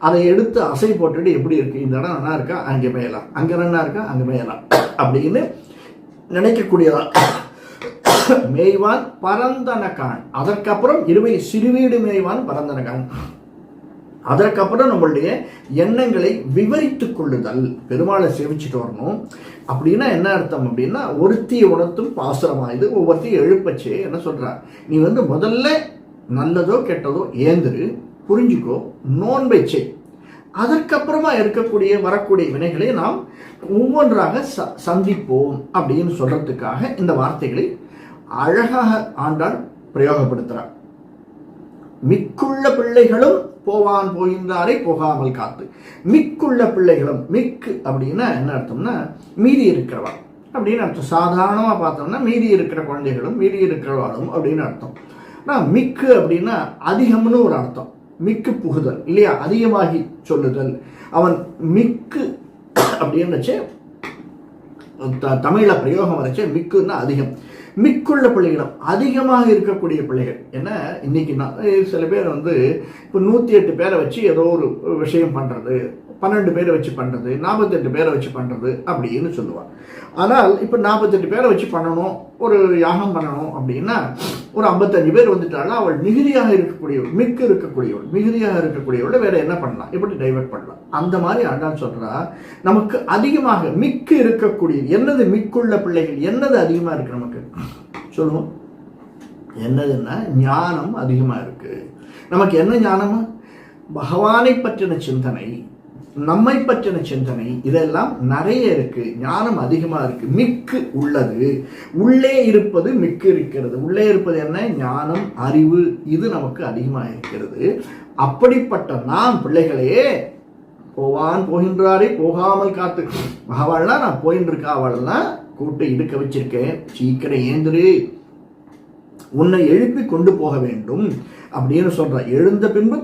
அதை எடுத்து அசை போட்டுட்டு எப்படி இருக்கு, இந்த இடம் நல்லா இருக்கா, அங்கே மேயலாம், அங்கே நல்லா இருக்கா, அங்கே மேயலாம் அப்படின்னு நினைக்கக்கூடியதா. மேய்வான் பரந்தனகான், அதற்கப்புறம் இருவை சிறுவீடு மேய்வான் பரந்தனகான். அதற்கப்புறம் நம்மளுடைய எண்ணங்களை விவரித்துக் கொள்ளுதல். பெருமாளை சேவிச்சுட்டு வரணும் அப்படின்னா என்ன அர்த்தம் அப்படின்னா, ஒருத்தியை உணர்த்தும் பாசுரமாயுது. ஒவ்வொருத்தையும் எழுப்பச்சே என்ன சொல்றா, நீ முதல்ல நல்லதோ கெட்டதோ ஏந்திரு, புரிஞ்சுக்கோ, நோன்பை செய். அதற்கப்புறமா இருக்கக்கூடிய வரக்கூடிய வினைகளை நாம் ஒவ்வொன்றாக சந்திப்போம் அப்படின்னு சொல்றதுக்காக இந்த வார்த்தைகளை அழகாக ஆண்டாள் பிரயோகப்படுத்துறார். மிக்குள்ள பிள்ளைகளும் போவான் போகின்றாரை போகாமல் காத்து. மிக்குள்ள பிள்ளைகளும், மிக்கு அப்படின்னா என்ன அர்த்தம்னா மீதி இருக்கிறவா அப்படின்னு அர்த்தம். சாதாரணமாக பார்த்தோம்னா மீதி இருக்கிற குழந்தைகளும் மீதி இருக்கிறவாளும் அப்படின்னு அர்த்தம். ஆனால் மிக்கு அப்படின்னா அதிகம்னு ஒரு அர்த்தம். மிக்கு புகுதல் இல்லையா, அதிகமாகி சொல்லுதல். அவன் மிக்கு அப்படின்னு வச்சு தமிழில் பிரயோகம் வரைச்சு மிக்குன்னா அதிகம். மிக்குள்ள பிள்ளைகளும், அதிகமாக இருக்கக்கூடிய பிள்ளைகள். ஏன்னா இன்னைக்கு சில பேர் இப்போ 108 பேரை வச்சு ஏதோ ஒரு விஷயம் பண்ணுறது, 12 பேரை வச்சு பண்ணுறது, 48 பேரை வச்சு பண்ணுறது அப்படின்னு சொல்லுவாள். ஆனால் இப்போ 48 பேரை வச்சு பண்ணணும், ஒரு யாகம் பண்ணணும் அப்படின்னா ஒரு 55 பேர் வந்துட்டாலும் அவள் மிகுதியாக இருக்கக்கூடியவள், மிக்கு இருக்கக்கூடியவள், மிகுதியாக இருக்கக்கூடியவளை வேற என்ன பண்ணலாம், எப்படி டைவர்ட் பண்ணலாம். அந்த மாதிரி ஆண்டாள் சொல்றா, நமக்கு அதிகமாக மிக்கு இருக்கக்கூடிய என்னது, மிக்குள்ள பிள்ளைகள் என்னது அதிகமாக இருக்கு நமக்கு சொல்லுவோம். என்னதுன்னா ஞானம் அதிகமாக இருக்கு. நமக்கு என்ன ஞானம், பகவானை பற்றின சிந்தனை, நம்மை பற்றின சிந்தனை, இதெல்லாம் நிறைய இருக்கு. ஞானம் அதிகமா இருக்கு, மிக்கு உள்ளது. உள்ளே இருப்பது மிக்கு இருக்கிறது. உள்ளே இருப்பது என்ன, ஞானம், அறிவு, இது நமக்கு அதிகமாக இருக்கிறது. அப்படிப்பட்ட நாம் பிள்ளைகளே, போவான் போகின்றாரே போகாமல் காத்து. மகவாள்னா நான் போயின்னு இருக்கா, அவள்லாம் கூட்டை இடுக்க வச்சிருக்கேன், சீக்கிரம் ஏந்திரு, உன்னை எழுப்பி கொண்டு போக வேண்டும் அப்படின்னு சொல்ற. எழுந்த பின்பு